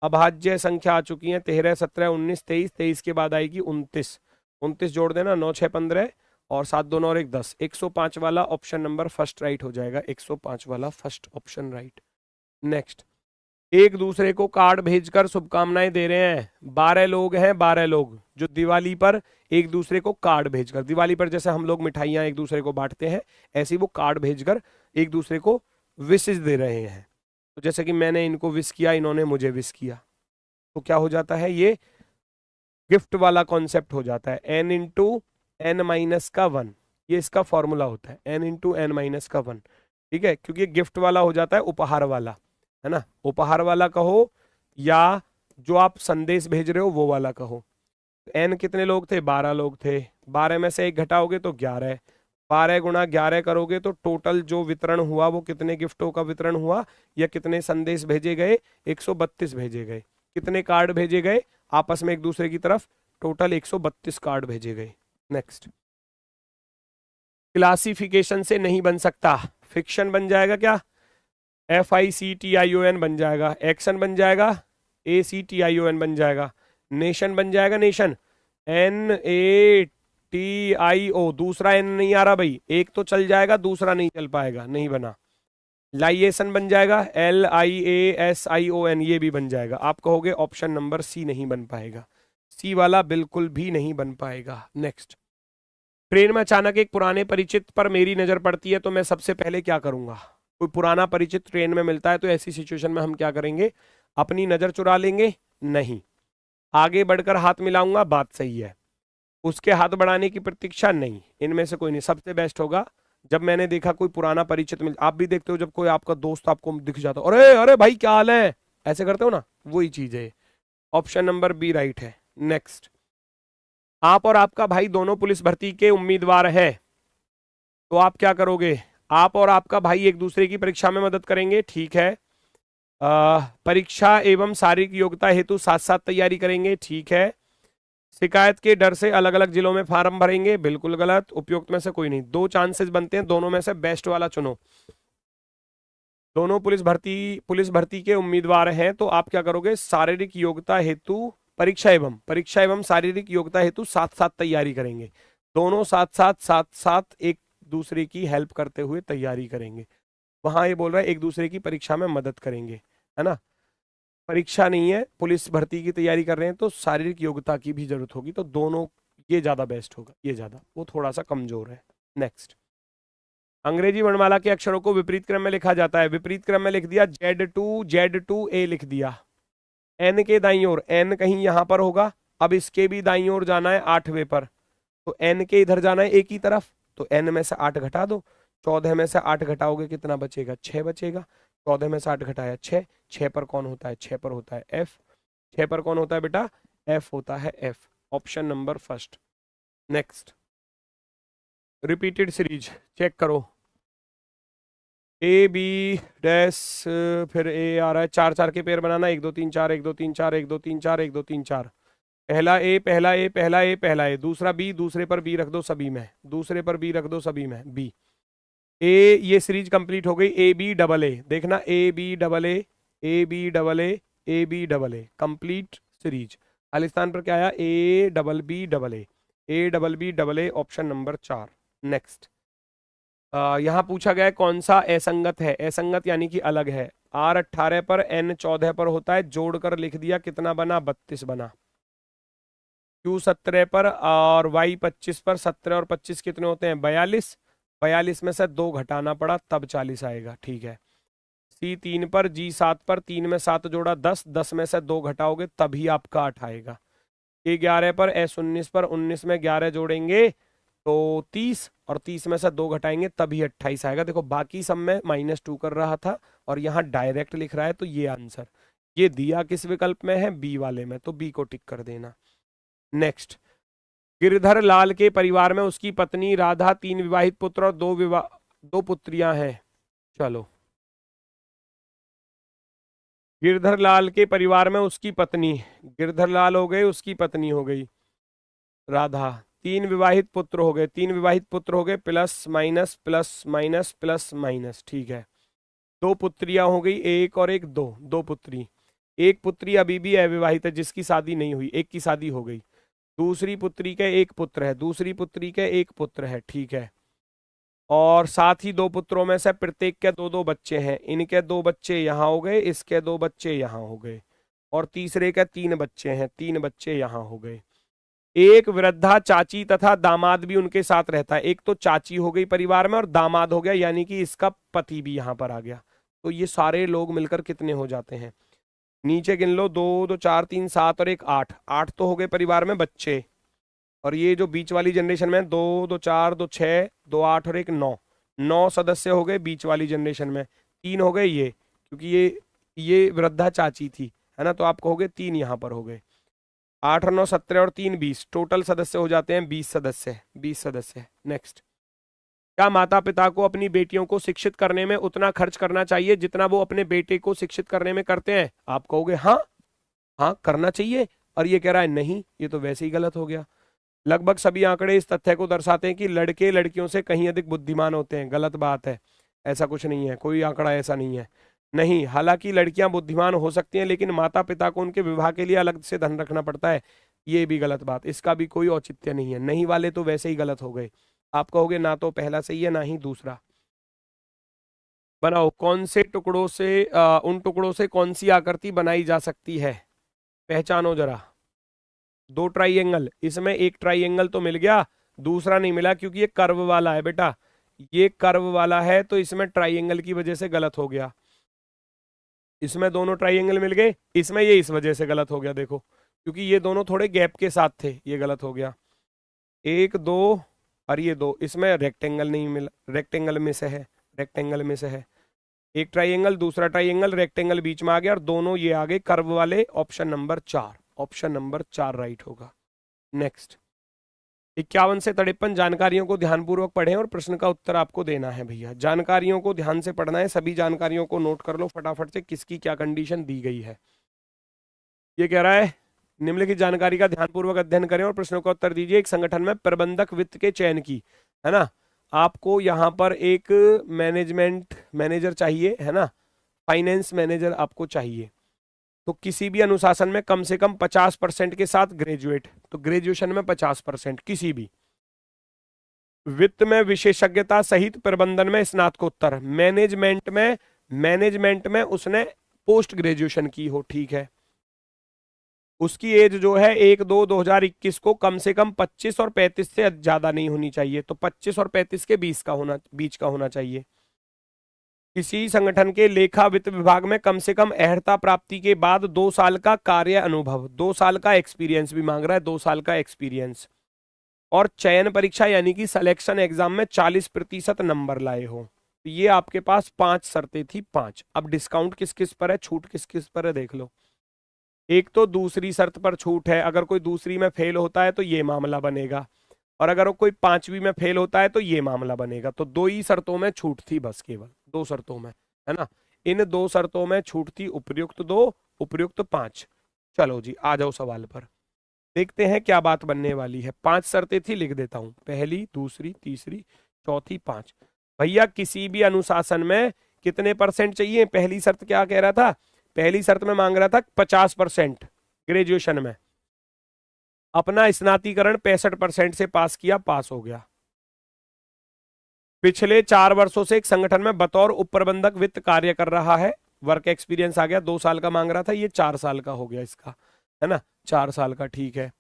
अभाज्य संख्या आ चुकी है। 13 17 19 23, 23 के बाद आएगी 29, 29 जोड़ देना, 9 6 15 और 7 2 9 और 1 10, 105 वाला ऑप्शन नंबर फर्स्ट राइट हो जाएगा, 105 वाला फर्स्ट ऑप्शन राइट। नेक्स्ट, एक दूसरे को कार्ड भेजकर शुभकामनाएं दे रहे हैं। 12 लोग हैं, 12 लोग जो दिवाली पर एक दूसरे को कार्ड भेजकर, दिवाली पर जैसे हम लोग मिठाइयां एक दूसरे को बांटते हैं ऐसे वो कार्ड भेजकर एक दूसरे को विशेष दे रहे हैं। तो जैसे कि मैंने इनको विश किया, इन्होंने मुझे विश किया, तो क्या हो जाता है, ये गिफ्ट वाला कॉन्सेप्ट हो जाता है, n इंटू एन माइनस का 1, ये इसका फॉर्मूला होता है, n इंटू एन माइनस का 1, ठीक है। क्योंकि गिफ्ट वाला हो जाता है उपहार वाला, है ना, उपहार वाला कहो या जो आप संदेश भेज रहे हो वो वाला कहो। n कितने लोग थे? 12 लोग थे, 12 में से 1 घटाओगे तो 11, 12 गुणा 11 करोगे तो टोटल जो वितरण हुआ वो कितने गिफ्टों का वितरण हुआ या कितने संदेश भेजे गए? 132 भेजे गए। कितने कार्ड भेजे गए आपस में एक दूसरे की तरफ? टोटल 132 कार्ड भेजे गए। नेक्स्ट, क्लासिफिकेशन से नहीं बन सकता, फिक्शन बन जाएगा क्या? FICTION बन जाएगा, एक्शन बन जाएगा, ACTION बन जाएगा, नेशन बन जाएगा, नेशन NATIO, दूसरा N नहीं आ रहा भाई, एक तो चल जाएगा दूसरा नहीं चल पाएगा, नहीं बना। लाइएशन बन जाएगा, LIASION, ये भी बन जाएगा। आप कहोगे ऑप्शन नंबर सी नहीं बन पाएगा, सी वाला बिल्कुल भी नहीं बन पाएगा। नेक्स्ट, ट्रेन में अचानक एक पुराने परिचित पर मेरी नजर पड़ती है तो मैं सबसे पहले क्या करूंगा? कोई पुराना परिचित ट्रेन में मिलता है तो ऐसी सिचुएशन में हम क्या करेंगे? अपनी नजर चुरा लेंगे? नहीं, आगे बढ़कर हाथ मिलाऊंगा, बात सही है। उसके हाथ बढ़ाने की प्रतीक्षा? नहीं, इनमें से कोई नहीं। सबसे बेस्ट होगा जब मैंने देखा कोई पुराना परिचित मिल, आप भी देखते हो जब कोई आपका दोस्त आपको दिख जाता, अरे अरे भाई क्या हाल है, ऐसे करते हो ना, वही चीज है। ऑप्शन नंबर बी राइट है। नेक्स्ट, आप और आपका भाई दोनों पुलिस भर्ती के उम्मीदवार हैं तो आप क्या करोगे? आप और आपका भाई एक दूसरे की परीक्षा में मदद करेंगे, ठीक है। परीक्षा एवं शारीरिक योग्यता हेतु साथ साथ तैयारी करेंगे, ठीक है। शिकायत के डर से अलग अलग जिलों में फार्म भरेंगे, बिल्कुल गलत। उपयुक्त में से कोई नहीं, 2 चांसेस बनते हैं, दोनों में से बेस्ट वाला चुनो। दोनों पुलिस भर्ती के उम्मीदवार हैं, तो आप क्या करोगे, शारीरिक योग्यता हेतु परीक्षा एवं शारीरिक योग्यता हेतु साथ साथ तैयारी करेंगे। दोनों साथ साथ एक दूसरे की हेल्प करते हुए तैयारी करेंगे। वहां ये बोल रहा है एक दूसरे की परीक्षा में मदद करेंगे, है ना। परीक्षा नहीं है, पुलिस भर्ती की तैयारी कर रहे हैं, तो शारीरिक योग्यता की भी जरूरत होगी, तो दोनों ये ज्यादा बेस्ट होगा, ये ज्यादा, वो थोड़ा सा कमजोर है। नेक्स्ट, अंग्रेजी वर्णमाला के अक्षरों को विपरीत क्रम में लिखा जाता है। विपरीत क्रम में लिख दिया, Z2 A लिख दिया। N के दाईं ओर, N कहीं यहां पर होगा, अब इसके भी दाईं ओर जाना है 8वें पर, तो N के इधर जाना है एक ही तरफ, तो N में से 8 घटा दो, 14 में से 8 घटाओगे कितना बचेगा, 6 बचेगा। 14 में से 8 घटाया 6, 6 पर कौन होता है, 6 पर होता है F। 6 पर कौन होता है बेटा, F होता है F, option number first. Next, repeated series check करो, A B डैश, फिर A आ रहा है, 4 4 के पेयर बनाना, 1 2 3 4, 1 2 3 4, 1 2 3 4, 1 2 3 4। पहला A, पहला A, पहला A, पहला A, दूसरा B, दूसरे पर B रख दो सभी में, दूसरे पर B रख दो सभी में, B। A, ये सीरीज कंप्लीट हो गई, A B डबल A, देखना A B double A, A B double A, A B double A, complete series. Khalistan पर क्या आया, A double B double A, A double B double A, option number 4। Next, यहां पूछा गया है कौन सा असंगत है, असंगत यानी कि अलग है। R 18 पर N 14 पर होता है, जोड़कर लिख दिया, कितना बना, 32 बना। Q 17 पर और Y 25 पर, 17 और 25 कितने होते हैं, 42, 42 में से 2 घटाना पड़ा तब 40 आएगा, ठीक है। C 3 पर, G 7 पर, 3 में 7 जोड़ा 10, 10 में से 2 घटाओगे तभी आपका 8 आएगा। K 11 पर, S 19 पर, 19 में 11 जोड़ेंगे तो 30, और 30 में से 2 घटाएंगे तभी 28 आएगा। देखो बाकी सब में -2 कर रहा था और यहाँ डायरेक्ट लिख रहा है, तो ये आंसर, ये दिया किस विकल्प में है, बी वाले में, तो बी को टिक कर देना। नेक्स्ट, गिरधर लाल के परिवार में उसकी पत्नी राधा, 3 विवाहित पुत्र और 2 पुत्रियां हैं। चलो, गिरधर लाल के परिवार में उसकी पत्नी, गिरधर लाल हो गए, उसकी पत्नी हो गई राधा, 3 विवाहित पुत्र हो गए, 3 विवाहित पुत्र हो गए, plus minus plus minus plus minus, ठीक है। 2 पुत्रियां हो गई, 1 और 1, 2, 2 पुत्री। 1 पुत्री अभी भी अविवाहित है, जिसकी शादी नहीं हुई, एक की शादी हो गई। दूसरी पुत्री के 1 पुत्र है, दूसरी पुत्री के 1 पुत्र है, ठीक है। और साथ ही 2 पुत्रों में से प्रत्येक के 2-2 बच्चे हैं, इनके 2 बच्चे यहाँ हो गए, इसके 2 बच्चे यहाँ हो गए, और तीसरे के 3 बच्चे हैं, 3 बच्चे यहाँ हो गए। एक वृद्धा चाची तथा दामाद भी उनके साथ रहता है, एक तो चाची हो गई परिवार में और दामाद हो गया, यानी कि इसका पति भी यहाँ पर आ गया, तो ये सारे लोग मिलकर कितने हो जाते हैं, नीचे गिन लो, 2 2 4 3 7 और 1 8, 8 तो हो गए परिवार में बच्चे। और ये जो बीच वाली जनरेशन में 2 2 4 2 6 2 8 और 1 9, 9 सदस्य हो गए बीच वाली जनरेशन में, 3 हो गए ये, क्योंकि ये वृद्धा चाची थी, है ना, तो आप कहोगे 3 यहाँ पर हो गए। 8 और 9 17 और 3 20, टोटल सदस्य हो जाते हैं 20 सदस्य, 20 सदस्य। नेक्स्ट, क्या माता पिता को अपनी बेटियों को शिक्षित करने में उतना खर्च करना चाहिए जितना वो अपने बेटे को शिक्षित करने में करते हैं? आप कहोगे हाँ, हाँ करना चाहिए, और ये कह रहा है नहीं, ये तो वैसे ही गलत हो गया। लगभग सभी आंकड़े इस तथ्य को दर्शाते हैं कि लड़के लड़कियों से कहीं अधिक बुद्धिमान होते हैं। गलत बात है, ऐसा कुछ नहीं है, कोई आंकड़ा ऐसा नहीं है। नहीं, हालांकि लड़कियां बुद्धिमान हो सकती हैं, लेकिन माता पिता को उनके विवाह के लिए अलग से धन रखना पड़ता है, ये भी गलत बात, इसका भी कोई औचित्य नहीं है। नहीं वाले तो वैसे ही गलत हो गए। आप कहोगे ना तो पहला सही है ना ही दूसरा। बनाओ, कौन से टुकड़ों से उन टुकड़ों से कौन सी आकृति बनाई जा सकती है, पहचानो जरा। 2 ट्राइएंगल, इसमें एक ट्राइएंगल तो मिल गया, दूसरा नहीं मिला क्योंकि ये कर्व वाला है बेटा, ये कर्व वाला है, तो इसमें ट्राइएंगल की वजह से गलत हो गया। इसमें दोनों ट्राइएंगल मिल गए, इसमें ये इस वजह से गलत हो गया, देखो क्योंकि ये दोनों थोड़े गैप के साथ थे, ये गलत हो गया। 1 2 और ये 2, इसमें रेक्टेंगल नहीं मिला, रेक्टेंगल में से है, रेक्टेंगल में से है। एक ट्राइएंगल दूसरा ट्राइएंगल, रेक्टेंगल बीच में आ गया और दोनों ये आ गए कर्व वाले, option number 4, option number 4 right होगा। नेक्स्ट, 51 से 53 जानकारियों को ध्यानपूर्वक पढ़ें और प्रश्न का उत्तर आपको देना है भैया। जानकारियों को ध्यान से पढ़ना है, सभी जानकारियों को नोट कर लो फटाफट से, किसकी क्या कंडीशन दी गई है। ये कह रहा है निम्नलिखित जानकारी का ध्यानपूर्वक अध्ययन करें और प्रश्नों का उत्तर दीजिए। एक संगठन में प्रबंधक वित्त के चयन की, है ना, आपको यहाँ पर एक मैनेजमेंट मैनेजर चाहिए, है ना, फाइनेंस मैनेजर आपको चाहिए, तो किसी भी अनुशासन में कम से कम 50% के साथ ग्रेजुएट, तो ग्रेजुएशन में 50% किसी भी। वित्त में विशेषज्ञता सहित प्रबंधन में स्नातकोत्तर, मैनेजमेंट में उसने पोस्ट ग्रेजुएशन की हो, ठीक है। उसकी एज जो है 1/2/2021 को कम से कम 25 और 35 से ज्यादा नहीं होनी चाहिए, तो 25 और 35 के बीच का होना चाहिए। किसी संगठन के लेखा वित्त विभाग में कम से कम अर्हता प्राप्ति के बाद 2 साल का कार्य अनुभव, 2 साल का एक्सपीरियंस भी मांग रहा है, 2 साल का एक्सपीरियंस, और चयन परीक्षा यानी कि सिलेक्शन एग्जाम में 40% नंबर लाए हो। तो ये आपके पास 5 शर्तें थी, 5। अब डिस्काउंट किस किस पर है, छूट किस किस पर है, देख लो। एक तो दूसरी शर्त पर छूट है, अगर कोई दूसरी में फेल होता है तो ये मामला बनेगा, और अगर कोई 5वीं में फेल होता है तो ये मामला बनेगा। तो 2 ही शर्तों में छूट थी, बस केवल 2 शर्तों में, है ना। इन 2 शर्तों में छूट थी, उपर्युक्त 2, उपर्युक्त 5। चलो जी, आ जाओ सवाल पर, देखते हैं क्या बात बनने वाली है। 5 शर्तें थी, लिख देता हूं, पहली, दूसरी, तीसरी, चौथी, 5। भैया किसी भी अनुशासन में कितने % चाहिए? पहली शर्त क्या कह रहा था? पहली शर्त में मांग रहा था 50% ग्रेजुएशन में। अपना स्नातीकरण 65% से पास किया, पास हो गया। पिछले 4 वर्षों से एक संगठन में बतौर उप प्रबंधक वित्त कार्य कर रहा है, वर्क एक्सपीरियंस आ गया। 2 साल का मांग रहा था, ये 4 साल का हो गया इसका, है ना, 4 साल का, ठीक है।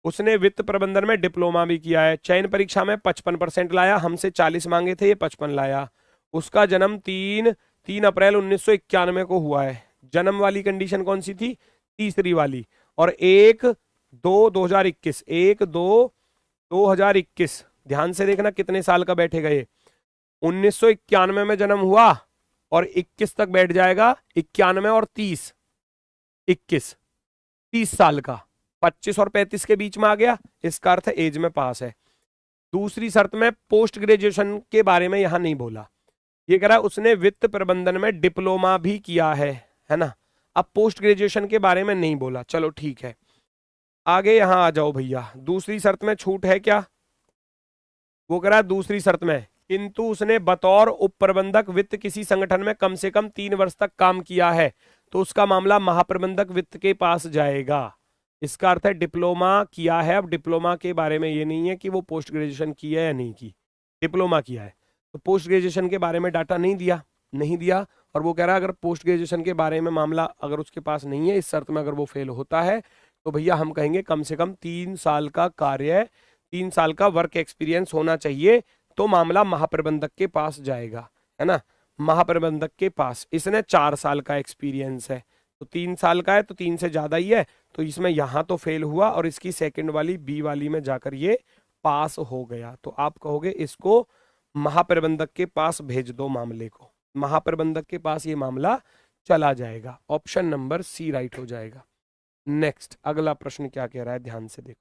उसने वित्त प्रबंधन में डिप्लोमा भी किया है। चयन परीक्षा में 55% लाया, हमसे 40 मांगे थे, ये 55 लाया। उसका जन्म 3 अप्रैल 1991 को हुआ है। जन्म वाली कंडीशन कौन सी थी? तीसरी वाली। और 1/2/2021, 1/2/2021, ध्यान से देखना कितने साल का बैठेगा ये। 1991 में जन्म हुआ और 21 तक बैठ जाएगा, 91 और 30, 21, 30 साल का। 25 और 35 के बीच में आ गया, इसका अर्थ एज में पास है। दूसरी शर्त में पोस्ट ग्रेजुएशन के बारे में यहां नहीं बोला, ये कह रहा है उसने वित्त प्रबंधन में डिप्लोमा भी किया है ना। अब पोस्ट ग्रेजुएशन के बारे में नहीं बोला, चलो ठीक है। आगे यहां आ जाओ भैया, दूसरी शर्त में छूट है क्या? वो कह रहा है दूसरी शर्त में, किंतु उसने बतौर उप प्रबंधक वित्त किसी संगठन में कम से कम 3 वर्ष तक काम किया है, तो उसका मामला महाप्रबंधक वित्त के पास जाएगा। इसका अर्थ है डिप्लोमा किया है। अब डिप्लोमा के बारे में ये नहीं है कि वो पोस्ट ग्रेजुएशन की है या नहीं की, डिप्लोमा किया है। तो पोस्ट ग्रेजुएशन के बारे में डाटा नहीं दिया। और वो कह रहा है अगर पोस्ट ग्रेजुएशन के बारे में मामला अगर उसके पास नहीं है, इस शर्त में अगर वो फेल होता है, तो भैया हम कहेंगे कम से कम 3 साल का कार्य, 3 साल का वर्क एक्सपीरियंस होना चाहिए, तो मामला महाप्रबंधक के पास जाएगा, है ना, महाप्रबंधक के पास। इसने 4 साल का एक्सपीरियंस है, तो 3 साल का है, तो 3 से ज्यादा ही है, तो इसमें यहां तो फेल हुआ और इसकी सेकंड वाली बी वाली में जाकर ये पास हो गया। तो आप कहोगे इसको महाप्रबंधक के पास भेज दो, मामले को महाप्रबंधक के पास ये मामला चला जाएगा। ऑप्शन नंबर सी राइट हो जाएगा। नेक्स्ट, अगला प्रश्न क्या कह रहा है, ध्यान से देखो।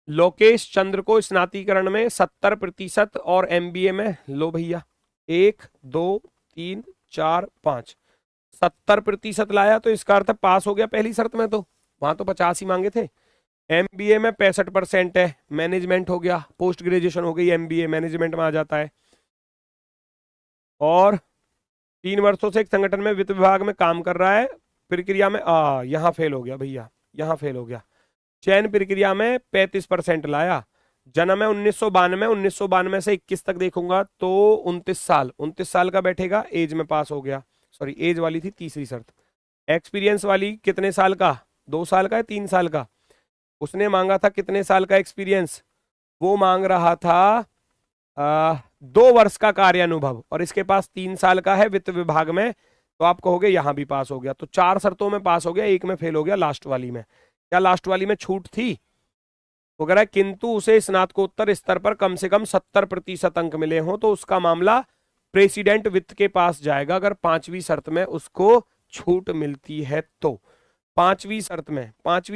लोकेश चंद्र को स्नातीकरण में 70% और एमबीए में, लो भैया 1 2 3 4 5, 70% लाया, तो इसका अर्थ पास हो गया पहली शर्त में। तो वहां तो 50 ही मांगे थे। एमबीए में 65% है, मैनेजमेंट हो गया, पोस्ट ग्रेजुएशन हो गई, एमबीए मैनेजमेंट में आ जाता है। और 3 वर्षों से एक संगठन में वित्त विभाग में काम कर रहा है, प्रक्रिया में यहाँ फेल हो गया भैया, यहाँ फेल हो गया। चयन प्रक्रिया में 35% लाया। जन्म है 1992, 1992 से 21 तक देखूंगा तो 29 साल का बैठेगा, एज में पास हो गया। सॉरी, एज वाली थी तीसरी शर्त। एक्सपीरियंस वाली कितने साल का? 2 साल का है, 3 साल का? उसने मांगा था कितने साल का एक्सपीरियंस? वो मांग रहा था 2 वर्ष का कार्य अनुभव, और इसके पास 3 साल का है वित्त विभाग में, तो आप कहोगे यहां भी पास हो गया। तो 4 शर्तों में पास हो गया, एक में फेल हो गया, लास्ट वाली में। क्या लास्ट वाली में छूट थी? वो कह रहा है किंतु उसे स्नातकोत्तर स्तर पर कम से कम 70% अंक मिले हों, तो उसका मामला प्रेसिडेंट वित्त के पास जाएगा, अगर 5वीं शर्त में उसको छूट मिलती है तो। 5वीं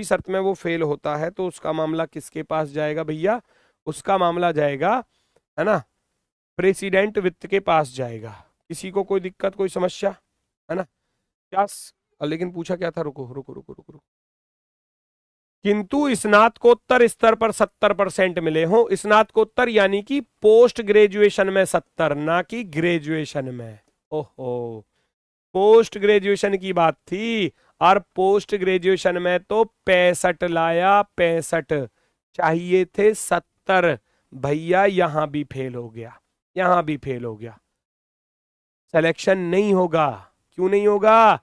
शर्त में वो फेल होता है, तो उसका मामला किसके पास जाएगा भैया? उसका मामला जाएगा, है ना, प्रेसिडेंट वित्त के पास जाएगा। किसी को कोई दिक्कत, कोई समस्या, है ना? क्या लेकिन पूछा क्या था? रुको रुको रुको रुको रुको। किंतु स्नातकोत्तर स्तर पर 70% मिले हों। स्नातकोत्तर यानी कि पोस्ट ग्रेजुएशन में 70, ना कि ग्रेजुएशन में। ओहो, पोस्ट ग्रेजुएशन की बात थी, और पोस्ट ग्रेजुएशन में तो 65 लाया, 65, चाहिए थे 70। भैया यहां भी फेल हो गया, यहां भी फेल हो गया, सिलेक्शन नहीं होगा। क्यों नहीं होगा?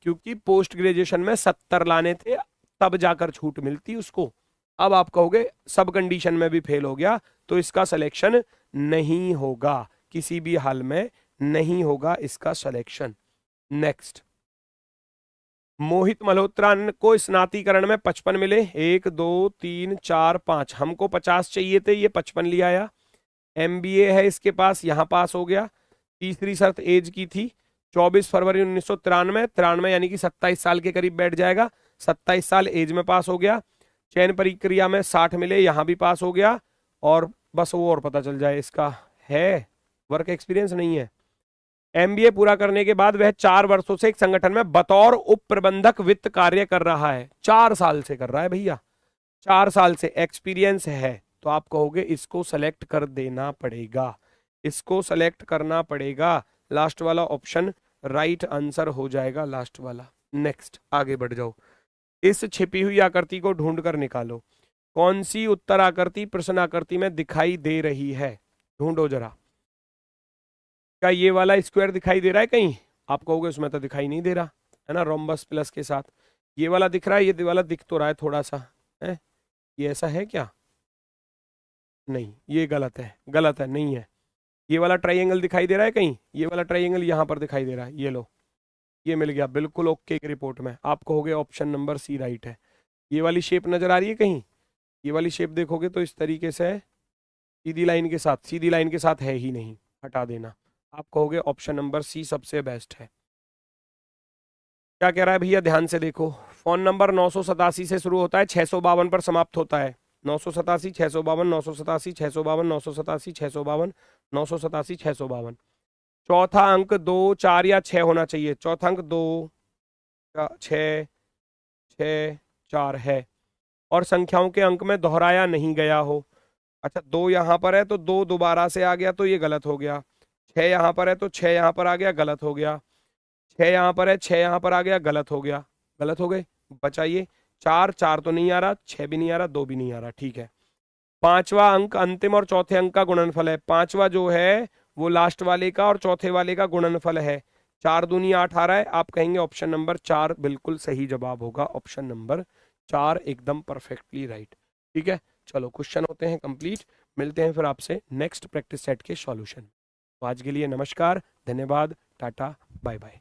क्योंकि पोस्ट ग्रेजुएशन में 70 लाने थे, तब जाकर छूट मिलती उसको। अब आप कहोगे सब कंडीशन में भी फेल हो गया, तो इसका सिलेक्शन नहीं होगा, किसी भी हाल में नहीं होगा इसका सिलेक्शन। नेक्स्ट, मोहित मल्होत्रा को स्नातीकरण में 55 मिले, 1 2 3 4 5, हमको 50 चाहिए थे, ये 55 लिया आया। MBA है इसके पास, यहां पास हो गया। तीसरी शर्त एज की थी, 24 फरवरी 1993, 93 यानी कि 27 साल के करीब बैठ जाएगा, 27 साल एज में पास हो गया। चयन प्रक्रिया में 60 मिले, यहां भी पास हो गया। और बस वो और पता चल जाए इसका है वर्क एक्सपीरियंस नहीं है। MBA पूरा करने के बाद वह 4 वर्षों से एक संगठन में बतौर उप प्रबंधक वित्त कार्य कर रहा है, 4 साल से कर रहा है भैया, 4 साल से एक्सपीरियंस है। तो आप कहोगे इसको सेलेक्ट कर देना पड़ेगा, इसको सेलेक्ट करना पड़ेगा, लास्ट वाला ऑप्शन राइट आंसर हो जाएगा, लास्ट वाला। नेक्स्ट, आगे बढ़ जाओ। इस छिपी हुई आकृति को ढूंढकर निकालो, कौन सी उत्तर आकृति प्रश्न आकृति में दिखाई दे रही है, ढूंढो जरा। क्या ये वाला स्क्वायर दिखाई दे रहा है कहीं? आप कहोगे उसमें तो दिखाई नहीं दे रहा है ना, रोम्बस प्लस के साथ। ये वाला दिख रहा है, ये वाला दिख तो रहा है थोड़ा सा, है ये ऐसा है क्या? नहीं, ये गलत है, गलत है, नहीं है। ये वाला ट्राइंगल दिखाई दे रहा है कहीं? ये वाला ट्राइंगल यहाँ पर दिखाई दे रहा है, ये लो, ये मिल गया, बिल्कुल ओके की रिपोर्ट में। आप कहोगे ऑप्शन नंबर सी राइट है। ये वाली शेप नजर आ रही है कहीं? ये वाली शेप देखोगे तो इस तरीके से है, सीधी लाइन के साथ, सीधी लाइन के साथ है ही नहीं, हटा देना। आप कहोगे ऑप्शन नंबर सी सबसे बेस्ट है। क्या कह रहा है भैया, ध्यान से देखो। फोन नंबर 987 से शुरू होता है, 652 पर समाप्त होता है। 987 652 987 652 987 652 987 652। चौथा अंक 2 4 या 6 होना चाहिए, चौथा अंक 2 6 6 4 है, और संख्याओं के अंक में दोहराया नहीं गया हो। अच्छा, 2 यहाँ पर है तो 2 दोबारा से आ गया तो ये गलत हो गया। 6 यहाँ पर है तो 6 यहाँ पर आ गया, गलत हो गया। 6 यहाँ पर है, 6 यहाँ पर आ गया, गलत हो गया, गलत हो गए। बचाइए, 4 4 तो नहीं आ रहा, 6 भी नहीं आ रहा, 2 भी नहीं आ रहा, ठीक है। पांचवा अंक अंतिम और चौथे अंक का गुणनफल है, पांचवा जो है वो लास्ट वाले का और चौथे वाले का गुणनफल है। 4 दूनी 8 आ रहा है, आप कहेंगे ऑप्शन नंबर 4 बिल्कुल सही जवाब होगा, ऑप्शन नंबर 4 एकदम परफेक्टली राइट। ठीक है, चलो क्वेश्चन होते हैं कंप्लीट, मिलते हैं फिर आपसे नेक्स्ट प्रैक्टिस सेट के सॉल्यूशन। तो आज के लिए नमस्कार, धन्यवाद, टाटा, बाय बाय।